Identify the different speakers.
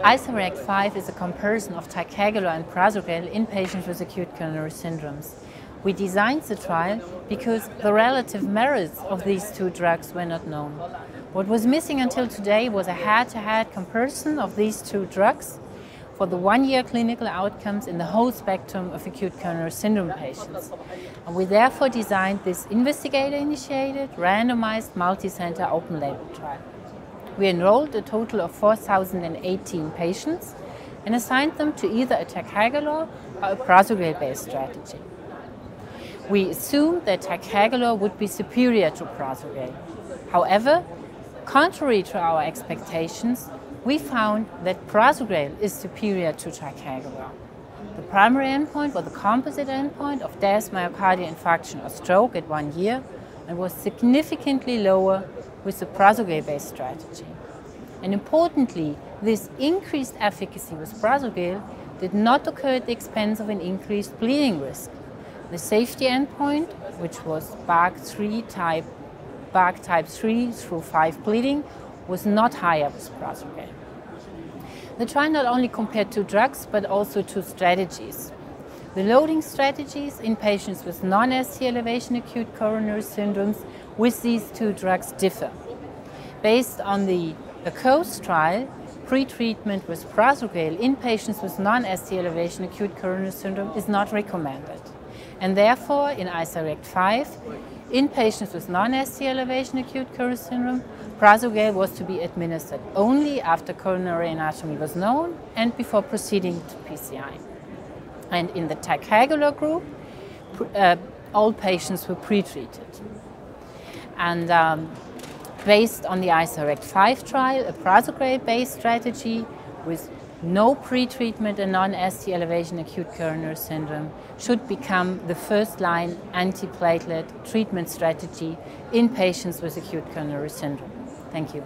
Speaker 1: ISAR-REACT 5 is a comparison of Ticagrelor and Prasugrel in patients with acute coronary syndromes. We designed the trial because the relative merits of these two drugs were not known. What was missing until today was a head-to-head comparison of these two drugs for the one-year clinical outcomes in the whole spectrum of acute coronary syndrome patients. And we therefore designed this investigator-initiated, randomized, multi-center open-label trial. We enrolled a total of 4,018 patients and assigned them to either a Ticagrelor or a Prasugrel-based strategy. We assumed that Ticagrelor would be superior to Prasugrel. However, contrary to our expectations, we found that Prasugrel is superior to Ticagrelor. The primary endpoint was the composite endpoint of death, myocardial infarction or stroke at 1 year and was significantly lower with the Prasugrel-based strategy. And importantly, this increased efficacy with Prasugrel did not occur at the expense of an increased bleeding risk. The safety endpoint, which was BARC type 3 through 5 bleeding, was not higher with Prasugrel. The trial not only compared two drugs, but also two strategies. The loading strategies in patients with non-ST elevation acute coronary syndromes with these two drugs differ. Based on the Acute trial, pre-treatment with Prasugrel in patients with non-ST elevation acute coronary syndrome is not recommended. And therefore, in ISAR-REACT 5, in patients with non-ST elevation acute coronary syndrome, Prasugrel was to be administered only after coronary anatomy was known and before proceeding to PCI. And in the Ticagrelor group, all patients were pre-treated. And based on the ISAR-REACT 5 trial, a Prasugrel-based strategy with no pre-treatment and non-ST elevation acute coronary syndrome should become the first-line antiplatelet treatment strategy in patients with acute coronary syndrome. Thank you.